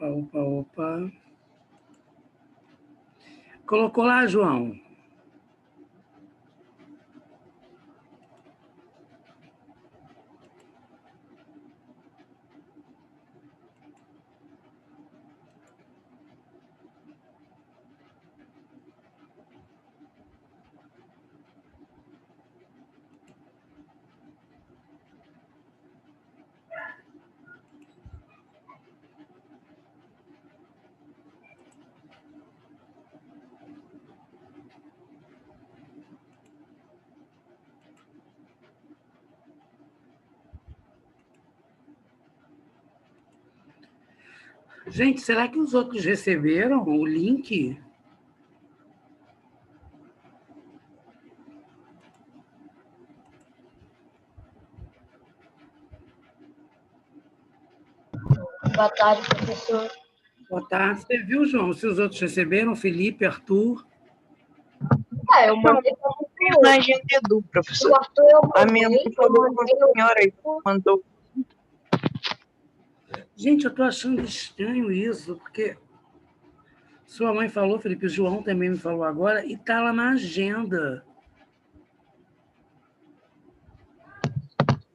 Opa, opa. Colocou lá, João? Gente, será que os outros receberam o link? Boa tarde, professor. Boa tarde. Você viu, João, se os outros receberam? Felipe, Arthur? Eu mandei para o na agenda Edu, professor. O Arthur eu A minha mãe falou com a senhora aí, mandou. Gente, eu estou achando estranho isso, porque sua mãe falou, Felipe, o João também me falou agora, e está lá na agenda.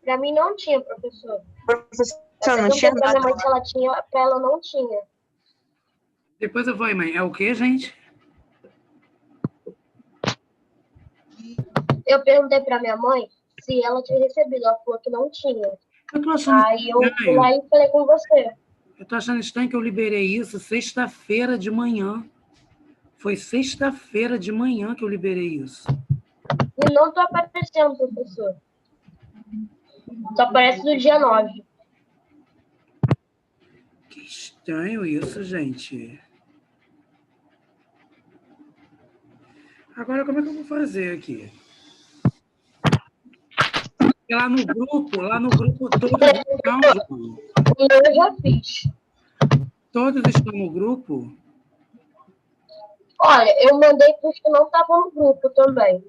Para mim não tinha, professor. Professor, não tinha para nada. minha mãe se ela tinha, para ela não tinha. Depois eu vou aí, mãe. É o quê, gente? Eu perguntei para minha mãe se ela tinha recebido. Ela falou que não tinha. Eu tô achando Aí eu fui estranho. lá e falei com você. Eu estou achando estranho que eu liberei isso sexta-feira de manhã. Foi sexta-feira de manhã que eu liberei isso. E não tô aparecendo, professor. Só aparece no dia 9. Que estranho isso, gente. Agora, como é que eu vou fazer aqui? Porque lá no grupo todos estão, João. Eu já fiz. Todos estão no grupo? Olha, eu mandei para os que não estavam no grupo também.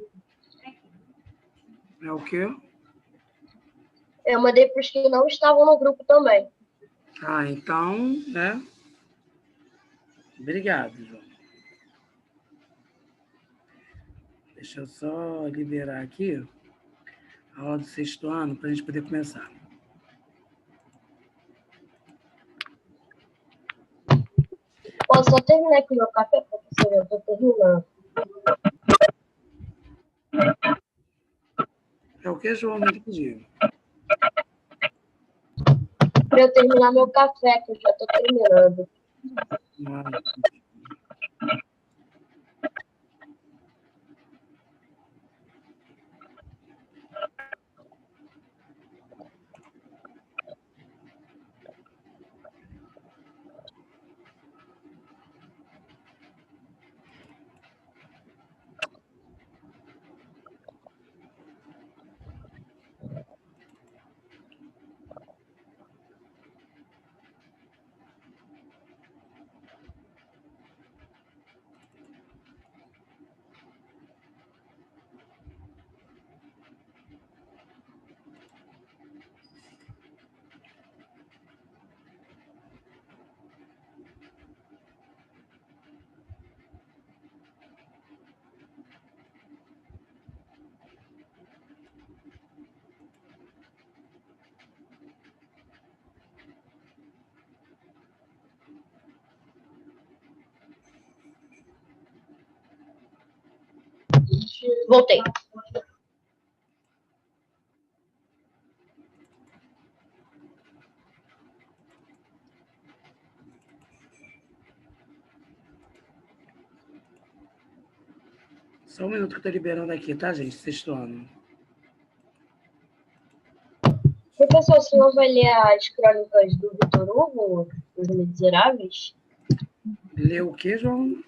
É o quê? Eu mandei para os que não estavam no grupo também. Ah, então, né? Obrigado, João. Deixa eu só liberar aqui a aula do sexto ano para a gente poder começar. Posso só terminar aqui meu café, professor? Eu estou terminando. É o que, João? Não entendi. Para eu terminar meu café, que eu já estou terminando. Voltei. Só um minuto que eu estou liberando aqui, tá, gente? Sexto ano. Professor, o senhor vai ler as crônicas do Vitor Hugo, Os Miseráveis? Lê o quê, João?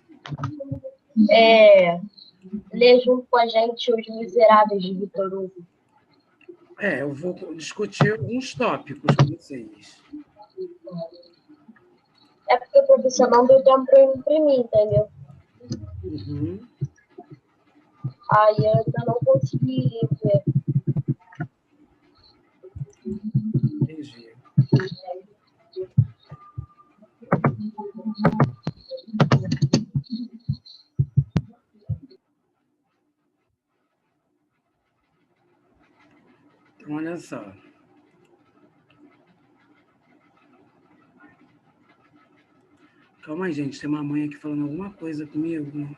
Lê junto com a gente Os Miseráveis de Vitor Hugo. Eu vou discutir alguns tópicos com vocês. É porque o professor não deu tempo para eu imprimir, entendeu? Uhum. Aí eu ainda não consegui ver. Entendi. Então, olha só. Calma aí, gente. Tem uma mãe aqui falando alguma coisa comigo.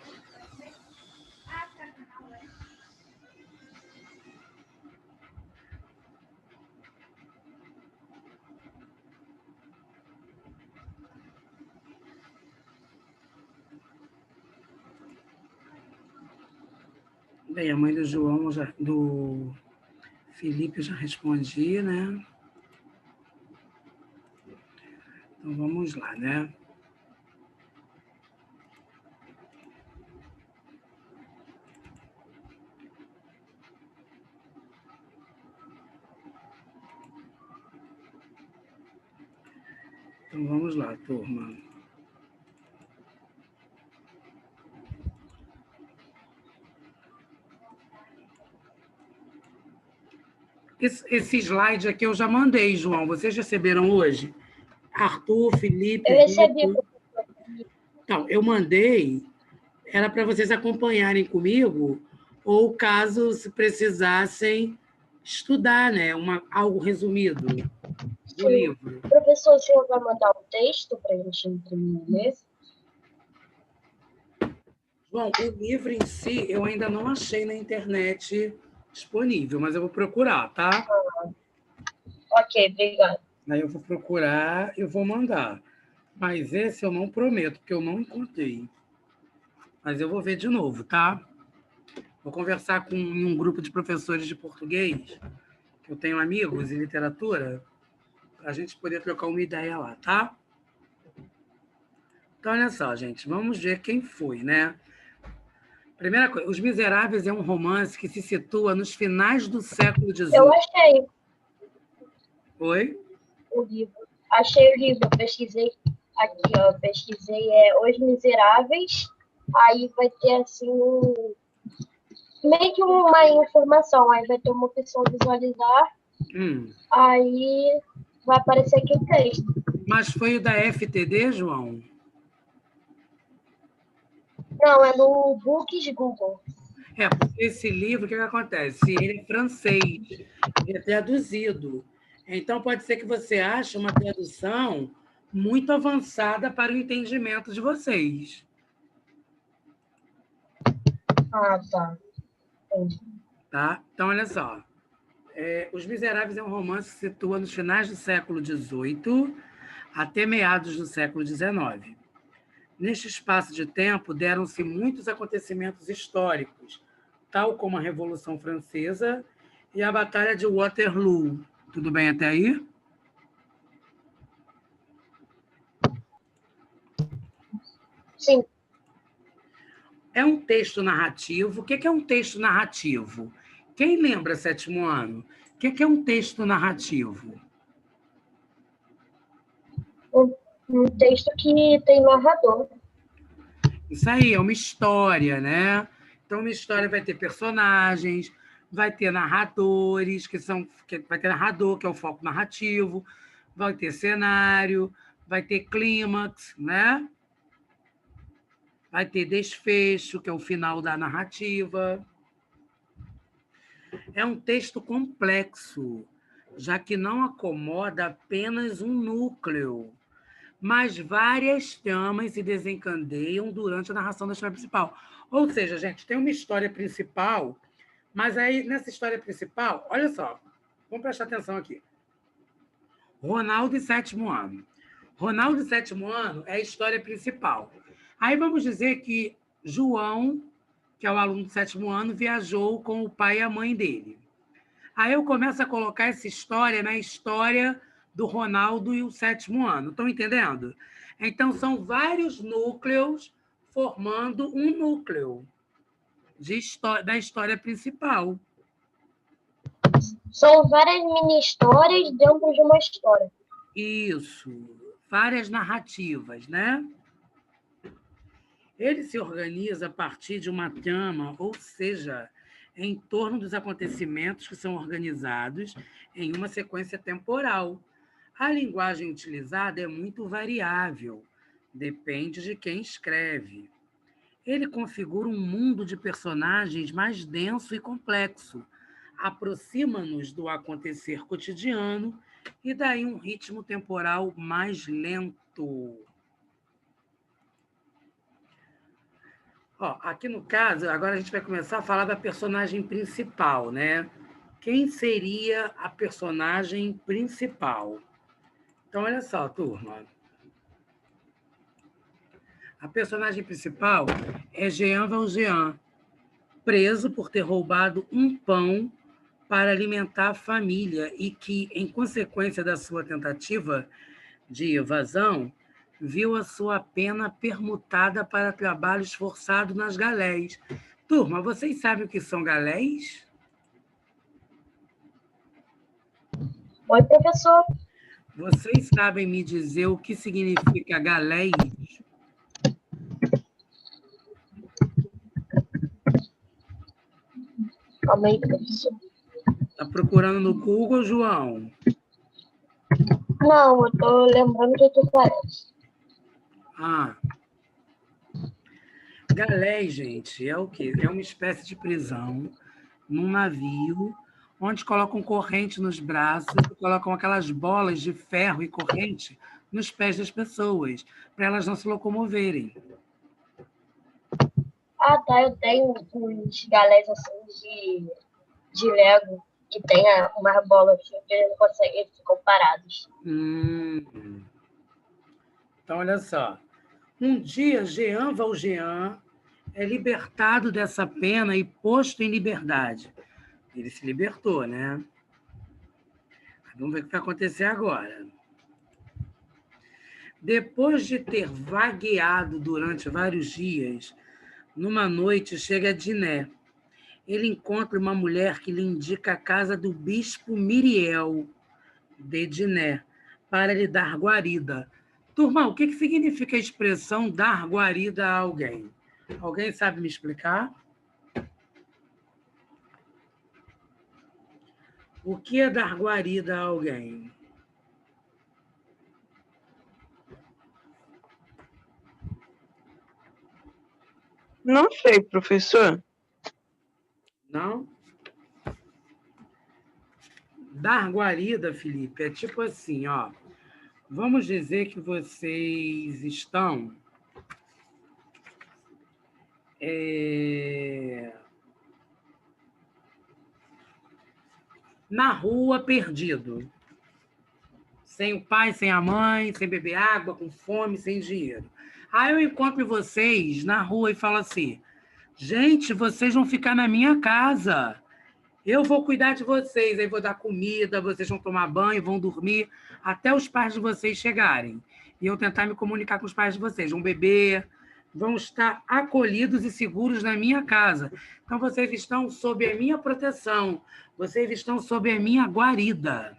Bem, a mãe do João, do Felipe, eu já respondi, né? Então, vamos lá, né? Então, vamos lá, turma. Esse slide aqui eu já mandei, João. Vocês receberam hoje? Arthur, Felipe, Eu recebi. Vitor. Então, eu mandei, era para vocês acompanharem comigo, ou caso se precisassem estudar, né? Algo resumido do livro. Professor, o senhor vai mandar um texto para a gente imprimir nesse? Bom, o livro em si eu ainda não achei na internet disponível, mas eu vou procurar, tá? Ok, obrigada. Aí eu vou procurar e vou mandar. Mas esse eu não prometo, porque eu não encontrei. Mas eu vou ver de novo, tá? Vou conversar com um grupo de professores de português, que eu tenho amigos em literatura, para a gente poder trocar uma ideia lá, tá? Então, olha só, gente, vamos ver quem foi, né? Primeira coisa, Os Miseráveis é um romance que se situa nos finais do século XVIII. Eu achei Oi? o livro. Achei o livro, pesquisei aqui, ó. Pesquisei Os Miseráveis. Aí vai ter assim meio que uma informação. Aí vai ter uma opção visualizar. Aí vai aparecer aqui o texto. Mas foi o da FTD, João? Não, é no Books Google. Porque esse livro, o que acontece? Ele é francês, ele é traduzido. Então, pode ser que você ache uma tradução muito avançada para o entendimento de vocês. Ah, tá. Entendi. Tá? Então, olha só. Os Miseráveis é um romance que se situa nos finais do século XVIII até meados do século XIX. Neste espaço de tempo, deram-se muitos acontecimentos históricos, tal como a Revolução Francesa e a Batalha de Waterloo. Tudo bem até aí? Sim. É um texto narrativo. O que é um texto narrativo? Quem lembra sétimo ano? O que é um texto narrativo? Um texto que tem narrador. Isso aí, é uma história, né? Então, uma história vai ter personagens, vai ter narradores, vai ter narrador, que é o foco narrativo, vai ter cenário, vai ter clímax, né? Vai ter desfecho, que é o final da narrativa. É um texto complexo, já que não acomoda apenas um núcleo, mas várias tramas se desencadeiam durante a narração da história principal. Ou seja, gente, tem uma história principal, mas aí, nessa história principal, olha só, vamos prestar atenção aqui. Ronaldo e sétimo ano. Ronaldo e sétimo ano é a história principal. Aí vamos dizer que João, que é o aluno do sétimo ano, viajou com o pai e a mãe dele. Aí eu começo a colocar essa história na história do Ronaldo e o sétimo ano. Estão entendendo? Então, são vários núcleos formando um núcleo da história principal. São várias mini-histórias dentro de uma história. Isso. Várias narrativas, né? Ele se organiza a partir de uma trama, ou seja, em torno dos acontecimentos que são organizados em uma sequência temporal. A linguagem utilizada é muito variável, Depende de quem escreve. Ele configura um mundo de personagens mais denso e complexo, aproxima-nos do acontecer cotidiano e daí um ritmo temporal mais lento. Ó, aqui no caso, agora a gente vai começar a falar da personagem principal, né? Quem seria a personagem principal? Então, olha só, turma. A personagem principal é Jean Valjean, preso por ter roubado um pão para alimentar a família e que, em consequência da sua tentativa de evasão, viu a sua pena permutada para trabalho esforçado nas galés. Turma, vocês sabem o que são galés? Oi, professor. Vocês sabem me dizer o que significa galés? Calma aí, professor. Está procurando no Google, João? Não, eu tô lembrando de outro parece. Ah. Galés, gente, é o quê? É uma espécie de prisão num navio onde colocam corrente nos braços e colocam aquelas bolas de ferro e corrente nos pés das pessoas, para elas não se locomoverem. Ah, tá, eu tenho uns galés assim de Lego que tem umas bolas assim que eles não conseguem, eles ficam parados. Então, olha só. Um dia, Jean Valjean é libertado dessa pena e posto em liberdade. Ele se libertou, né? Vamos ver o que vai acontecer agora. Depois de ter vagueado durante vários dias, numa noite chega a Diné. Ele encontra uma mulher que lhe indica a casa do bispo Miriel de Diné para lhe dar guarida. Turma, o que significa a expressão dar guarida a alguém? Alguém sabe me explicar? O que é dar guarida a alguém? Não sei, professor. Não? Dar guarida, Felipe, é tipo assim, ó. Vamos dizer que vocês estão na rua perdido. Sem o pai, sem a mãe, sem beber água, com fome, sem dinheiro. Aí eu encontro vocês na rua e falo assim, gente, vocês vão ficar na minha casa. Eu vou cuidar de vocês, aí vou dar comida, vocês vão tomar banho, vão dormir, até os pais de vocês chegarem. E eu tentar me comunicar com os pais de vocês. Vão beber, vão estar acolhidos e seguros na minha casa. Então, vocês estão sob a minha proteção, vocês estão sob a minha guarida.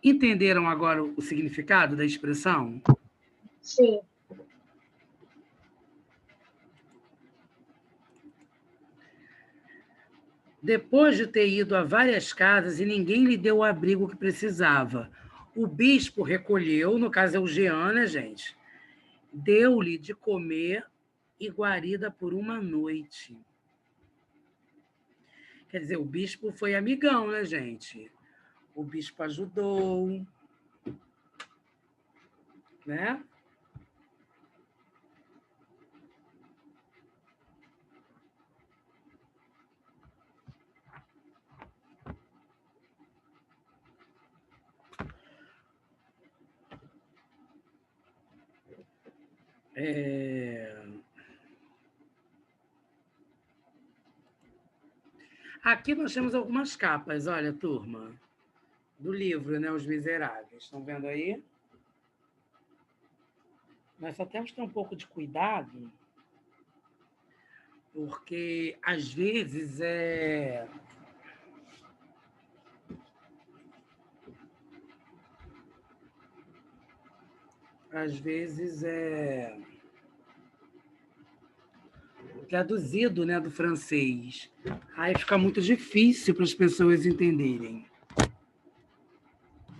Entenderam agora o significado da expressão? Sim. Depois de ter ido a várias casas e ninguém lhe deu o abrigo que precisava, o bispo recolheu, no caso é o Jean, né, gente? Deu-lhe de comer e guarida por uma noite. Quer dizer, o bispo foi amigão, né, gente? O bispo ajudou, né? Aqui nós temos algumas capas, olha, turma, do livro, né, Os Miseráveis. Estão vendo aí? Nós só temos que ter um pouco de cuidado, porque às vezes é traduzido, né, do francês. Aí fica muito difícil para as pessoas entenderem.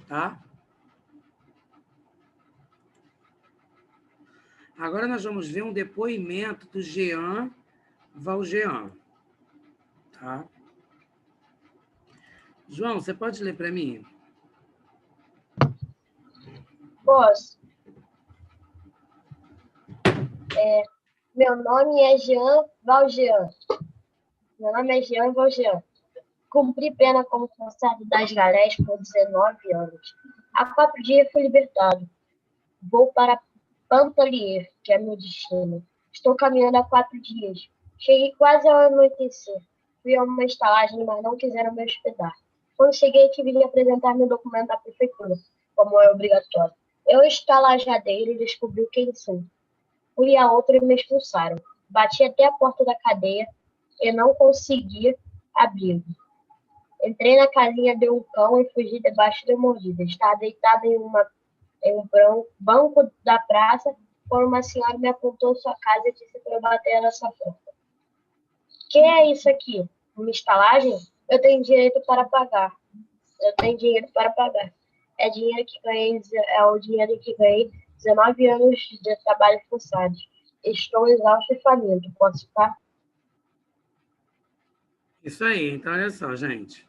Tá? Agora nós vamos ver um depoimento do Jean Valjean. Tá? João, você pode ler para mim? Posso. Meu nome é Jean Valjean. Cumpri pena como forçado das galés por 19 anos. Há 4 dias fui libertado. Vou para Pantalier, que é meu destino. Estou caminhando há 4 dias. Cheguei quase ao anoitecer. Fui a uma estalagem, mas não quiseram me hospedar. Quando cheguei, tive de apresentar meu documento à prefeitura, como é obrigatório. Eu, estalajadeiro, descobri quem sou. Fui a outra e me expulsaram. Bati até a porta da cadeia e não consegui abrir. Entrei na casinha de um cão e fugi debaixo da mordida. Estava deitado em um banco da praça, quando uma senhora me apontou sua casa e disse para eu bater na sua porta. Que é isso aqui? Uma estalagem? Eu tenho dinheiro para pagar. É o dinheiro que ganhei 19 anos de trabalho forçado. Estou exausto e faminto. Posso ficar? Isso aí. Então, olha só, gente.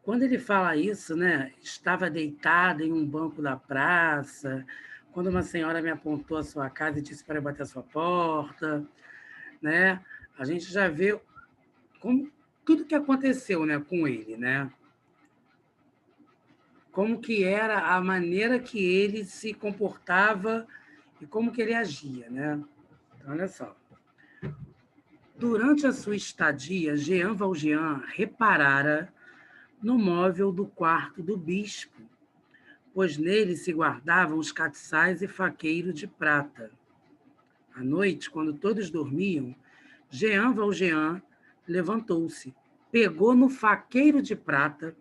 Quando ele fala isso, né? Estava deitado em um banco da praça, quando uma senhora me apontou a sua casa e disse para eu bater a sua porta, né? A gente já vê como tudo que aconteceu, né, com ele, né? Como que era a maneira que ele se comportava e como que ele agia, né? Então, olha só. Durante a sua estadia, Jean Valjean reparara no móvel do quarto do bispo, pois nele se guardavam os catiçais e faqueiro de prata. À noite, quando todos dormiam, Jean Valjean levantou-se, pegou no faqueiro de prata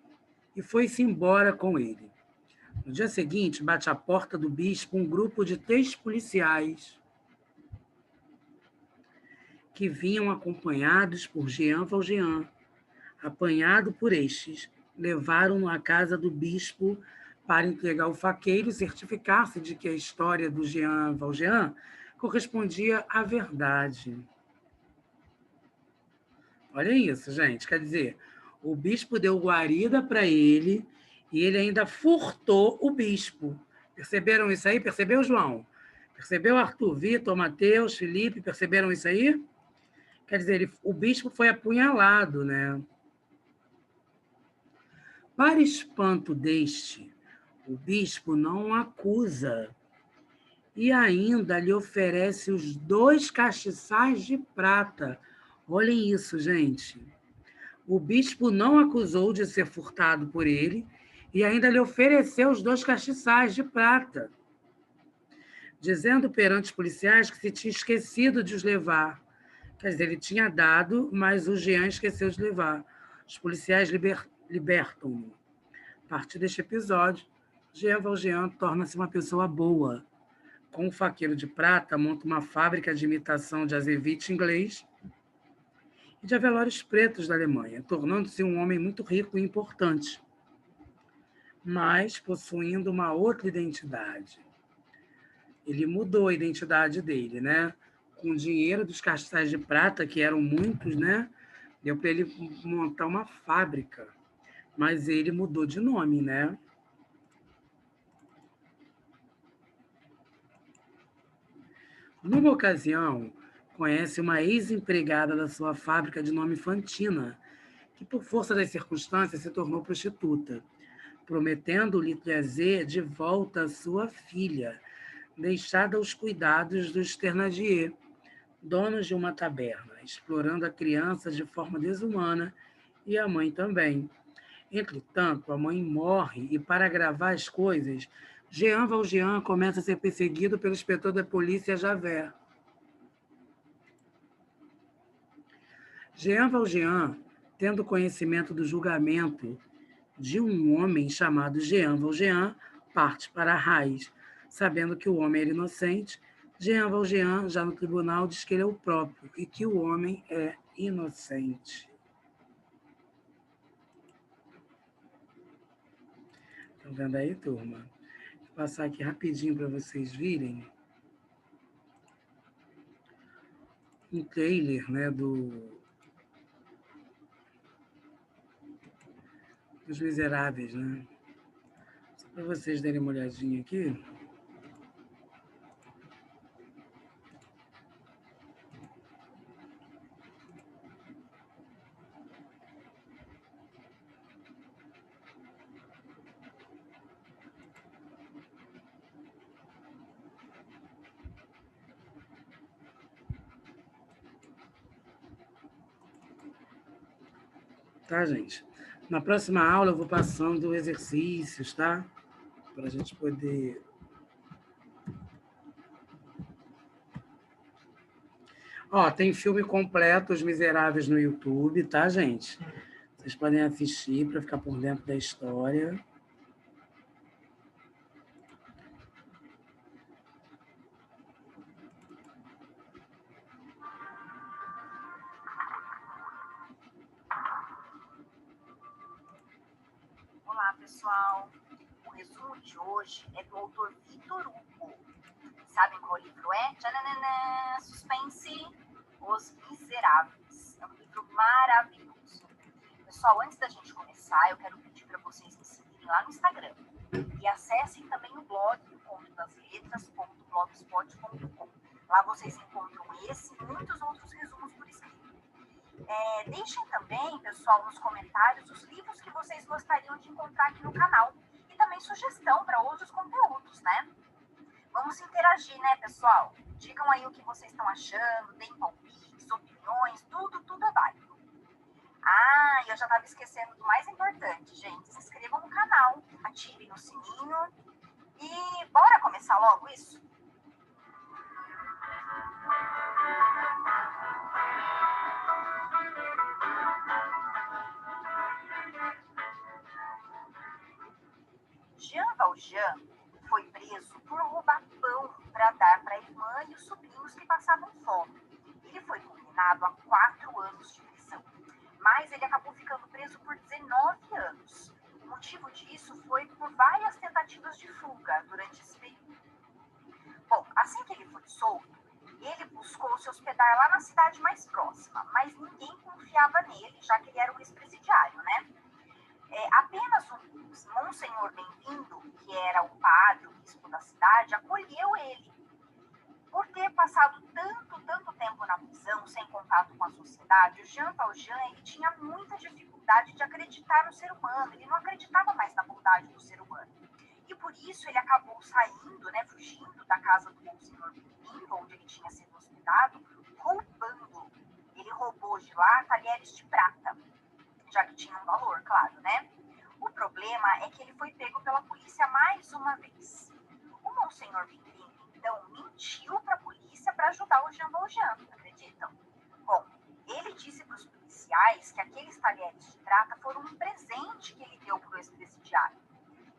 e foi-se embora com ele. No dia seguinte, bate à porta do bispo um grupo de 3 policiais que vinham acompanhados por Jean Valjean. Apanhado por estes, levaram-no à casa do bispo para entregar o faqueiro e certificar-se de que a história do Jean Valjean correspondia à verdade. Olha isso, gente. Quer dizer, o bispo deu guarida para ele e ele ainda furtou o bispo. Perceberam isso aí? Percebeu, João? Percebeu, Arthur, Vitor, Mateus, Felipe? Perceberam isso aí? Quer dizer, o bispo foi apunhalado, né? Para espanto deste, o bispo não o acusa e ainda lhe oferece os 2 castiçais de prata. Olhem isso, gente. O bispo não acusou de ser furtado por ele e ainda lhe ofereceu os 2 castiçais de prata, dizendo perante os policiais que se tinha esquecido de os levar. Quer dizer, ele tinha dado, mas o Jean esqueceu de levar. Os policiais libertam-no. A partir deste episódio, Jean Valjean torna-se uma pessoa boa. Com um faqueiro de prata, monta uma fábrica de imitação de azeite inglês e de avelórios pretos da Alemanha, tornando-se um homem muito rico e importante, mas possuindo uma outra identidade. Ele mudou a identidade dele, né? Com o dinheiro dos castiçais de prata, que eram muitos, né? Deu para ele montar uma fábrica. Mas ele mudou de nome, né? Numa ocasião, conhece uma ex-empregada da sua fábrica de nome Fantina, que, por força das circunstâncias, se tornou prostituta, prometendo-lhe trazer de volta a sua filha, deixada aos cuidados dos Thénardier, donos de uma taberna, explorando a criança de forma desumana e a mãe também. Entretanto, a mãe morre e, para agravar as coisas, Jean Valjean começa a ser perseguido pelo inspetor da polícia Javert. Jean Valjean, tendo conhecimento do julgamento de um homem chamado Jean Valjean, parte para Arras. Sabendo que o homem era inocente, Jean Valjean, já no tribunal, diz que ele é o próprio e que o homem é inocente. Estão vendo aí, turma? Vou passar aqui rapidinho para vocês virem um trailer, né, dos Miseráveis, né? Só para vocês darem uma olhadinha aqui. Tá, gente? Na próxima aula eu vou passando exercícios, tá? Para a gente poder... Ó, tem filme completo, Os Miseráveis, no YouTube, tá, gente? Vocês podem assistir para ficar por dentro da história. Olá, pessoal. O resumo de hoje é do autor Victor Hugo. Sabem qual livro é? Tchananã, suspense, Os Miseráveis. É um livro maravilhoso. Pessoal, antes da gente começar, eu quero pedir para vocês me seguirem lá no Instagram. E acessem também o blog do Conto das Letras.blogspot.com. Lá vocês encontram esse e muitos outros resumos por escrito. Deixem também, pessoal, nos comentários os livros que vocês gostariam de encontrar aqui no canal. E também sugestão para outros conteúdos, né? Vamos interagir, né, pessoal? Digam aí o que vocês estão achando, deem palpites, opiniões, tudo é válido. Ah, eu já estava esquecendo do mais importante, gente. Se inscrevam no canal, ativem o sininho e bora começar logo isso? Jean Valjean foi preso por roubar pão para dar para a irmã e os sobrinhos que passavam fome. Ele foi condenado a 4 anos de prisão, mas ele acabou ficando preso por 19 anos. O motivo disso foi por várias tentativas de fuga durante esse período. Bom, assim que ele foi solto, ele buscou se hospedar lá na cidade mais próxima, mas ninguém confiava nele, já que ele era um ex-presidiário, né? Apenas o Monsenhor Bem-vindo, que era o padre, o bispo da cidade, acolheu ele. Por ter passado tanto tempo na prisão, sem contato com a sociedade, o Jean Valjean ele tinha muita dificuldade de acreditar no ser humano, ele não acreditava mais na bondade do ser humano. E por isso ele acabou saindo, né, fugindo da casa do Monsenhor Bem-vindo, onde ele tinha sido hospedado, roubando. Ele roubou de lá talheres de prata, já que tinha um valor, claro, né? O problema é que ele foi pego pela polícia mais uma vez. O Monsenhor Bem-vindo, então, mentiu para a polícia para ajudar o Jean Valjean, acreditam? Bom, ele disse para os policiais que aqueles talheres de prata foram um presente que ele deu para o ex-presidiário.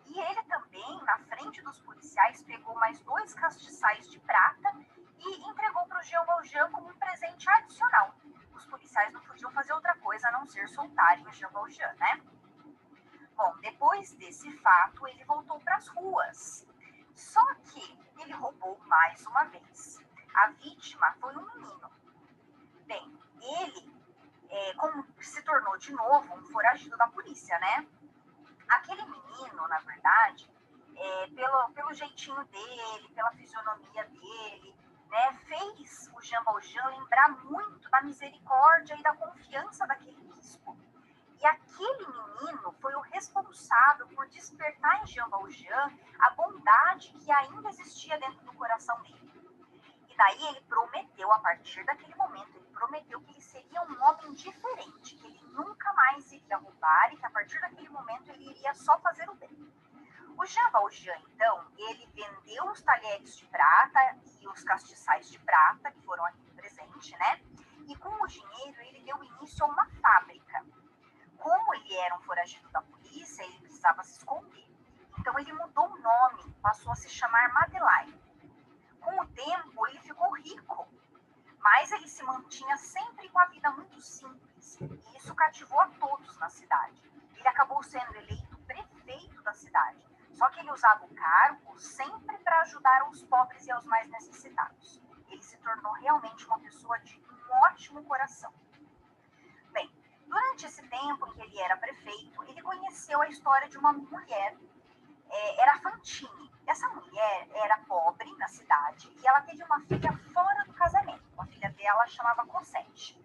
E ele também, na frente dos policiais, pegou mais 2 castiçais de prata e entregou para o Jean Valjean como um presente adicional. Os policiais não podiam fazer outra coisa a não ser soltarem o Jean Valjean, né? Bom, depois desse fato, ele voltou para as ruas. Só que ele roubou mais uma vez. A vítima foi um menino. Bem, ele como se tornou de novo um foragido da polícia, né? Aquele menino, na verdade, pelo jeitinho dele, pela fisionomia dele, né, fez o Jean Valjean lembrar muito da misericórdia e da confiança daquele bispo. E aquele menino foi o responsável por despertar em Jean Valjean a bondade que ainda existia dentro do coração dele. E daí ele prometeu, a partir daquele momento, ele prometeu que ele seria um homem diferente, que ele nunca mais iria roubar e que a partir daquele momento ele iria só fazer o bem. O Jean Valjean, então, ele vendeu os talheres de prata e os castiçais de prata, que foram aqui presente, né? E com o dinheiro ele deu início a uma fábrica. Como ele era um foragido da polícia, ele precisava se esconder. Então ele mudou o nome, passou a se chamar Madeleine. Com o tempo ele ficou rico, mas ele se mantinha sempre com a vida muito simples. E isso cativou a todos na cidade. Ele acabou sendo eleito prefeito da cidade, Só que ele usava o cargo sempre para ajudar os pobres e aos mais necessitados. Ele se tornou realmente uma pessoa de um ótimo coração. Bem, durante esse tempo em que ele era prefeito, ele conheceu a história de uma mulher, era Fantine. Essa mulher era pobre na cidade e ela teve uma filha fora do casamento. A filha dela chamava Cosette.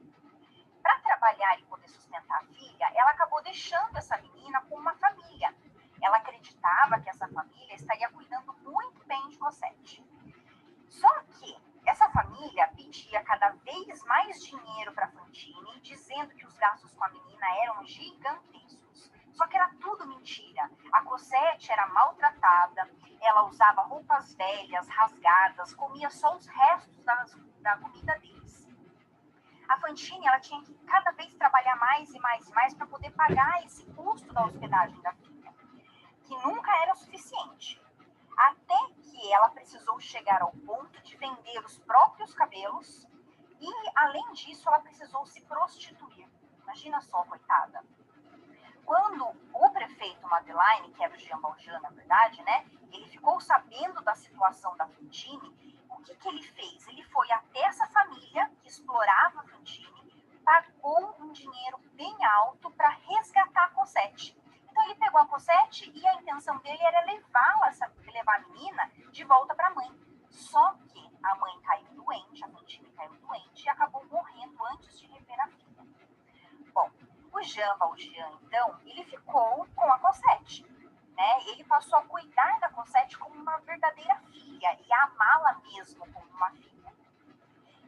Para trabalhar e poder sustentar a filha, ela acabou deixando essa menina com uma família. Ela acreditava que essa família estaria cuidando muito bem de Cosette. Só que essa família pedia cada vez mais dinheiro para Fantine, dizendo que os gastos com a menina eram gigantescos. Só que era tudo mentira. A Cosette era maltratada, ela usava roupas velhas, rasgadas, comia só os restos da comida deles. A Fantine, ela tinha que cada vez trabalhar mais e mais e mais para poder pagar esse custo da hospedagem da filha, que nunca era o suficiente. Até que ela precisou chegar ao ponto de vender os próprios cabelos e, além disso, ela precisou se prostituir. Imagina só, coitada. Quando o prefeito Madeleine, que era o Jean Valjean, na verdade, né, ele ficou sabendo da situação da Fantine, o que ele fez? Ele foi até essa família que explorava a Fantine, pagou um dinheiro bem alto para resgatar a Cosette. Então ele pegou a Cosette e a intenção dele era levar a menina de volta para a mãe. Só que a mãe caiu doente, a Fantine caiu doente e acabou morrendo antes de rever a filha. Bom, o Jean Valjean, então, ele ficou com a Cosette, né? Ele passou a cuidar da Cosette como uma verdadeira filha e a amá-la mesmo como uma filha.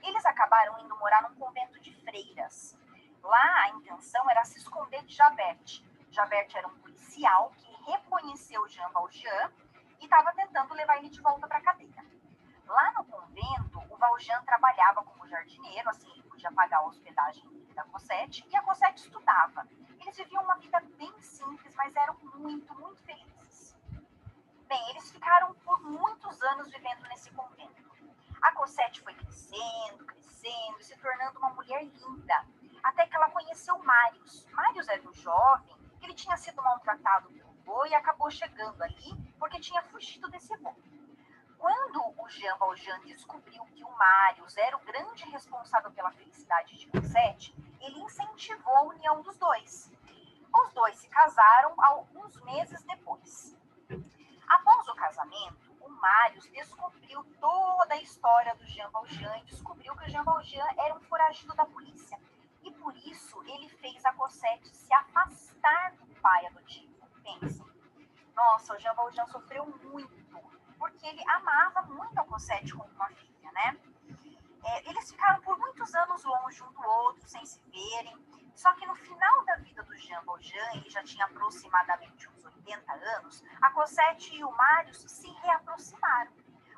Eles acabaram indo morar num convento de freiras. Lá a intenção era se esconder de Javert. Javert era um policial que reconheceu Jean Valjean e estava tentando levar ele de volta para a cadeia. Lá no convento, o Valjean trabalhava como jardineiro, assim ele podia pagar a hospedagem da Cosette, e a Cosette estudava. Eles viviam uma vida bem simples, mas eram muito, muito felizes. Bem, eles ficaram por muitos anos vivendo nesse convento. A Cosette foi crescendo, crescendo e se tornando uma mulher linda, até que ela conheceu Marius. Marius era um jovem, ele tinha sido maltratado pelo vô e acabou chegando ali porque tinha fugido desse vô. Quando o Jean Valjean descobriu que o Marius era o grande responsável pela felicidade de Cosette, ele incentivou a união dos dois. Os dois se casaram alguns meses depois. Após o casamento, o Marius descobriu toda a história do Jean Valjean e descobriu que o Jean Valjean era um foragido da polícia. E por isso ele fez a Cosette se afastar do pai adotivo. Pensem. Nossa, o Jean Valjean sofreu muito, porque ele amava muito a Cosette como uma filha, né? Eles ficaram por muitos anos longe um do outro, sem se verem. Só que no final da vida do Jean Valjean, ele já tinha aproximadamente uns 80 anos, a Cosette e o Marius se reaproximaram.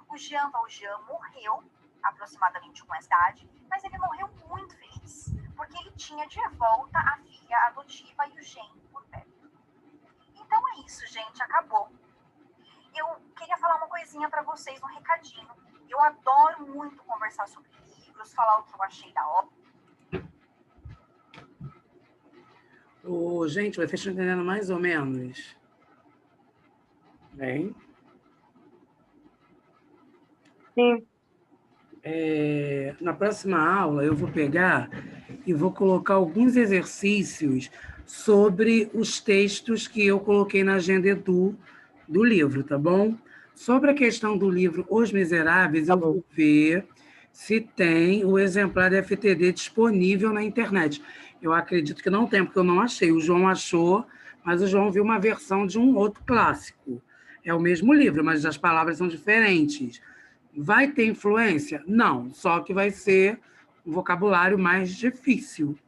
O Jean Valjean morreu, aproximadamente com essa idade, mas ele morreu muito feliz, porque ele tinha de volta a filha adotiva e o genro por perto. Então é isso, gente, acabou. Eu queria falar uma coisinha para vocês, um recadinho. Eu adoro muito conversar sobre livros, falar o que eu achei da obra. Gente, vocês estão entendendo mais ou menos? Bem? Sim. Na próxima aula, eu vou pegar e vou colocar alguns exercícios sobre os textos que eu coloquei na agenda Edu do livro, tá bom? Sobre a questão do livro Os Miseráveis, eu vou ver se tem o exemplar da FTD disponível na internet. Eu acredito que não tem, porque eu não achei. O João achou, mas o João viu uma versão de um outro clássico. É o mesmo livro, mas as palavras são diferentes. Vai ter influência? Não, só que vai ser um vocabulário mais difícil,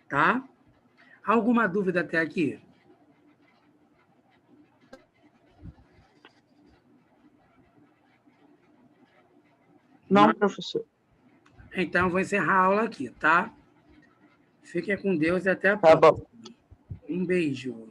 tá? Alguma dúvida até aqui? Não, professor. Então, eu vou encerrar a aula aqui, tá? Fiquem com Deus e até a Tá próxima. bom. Um beijo.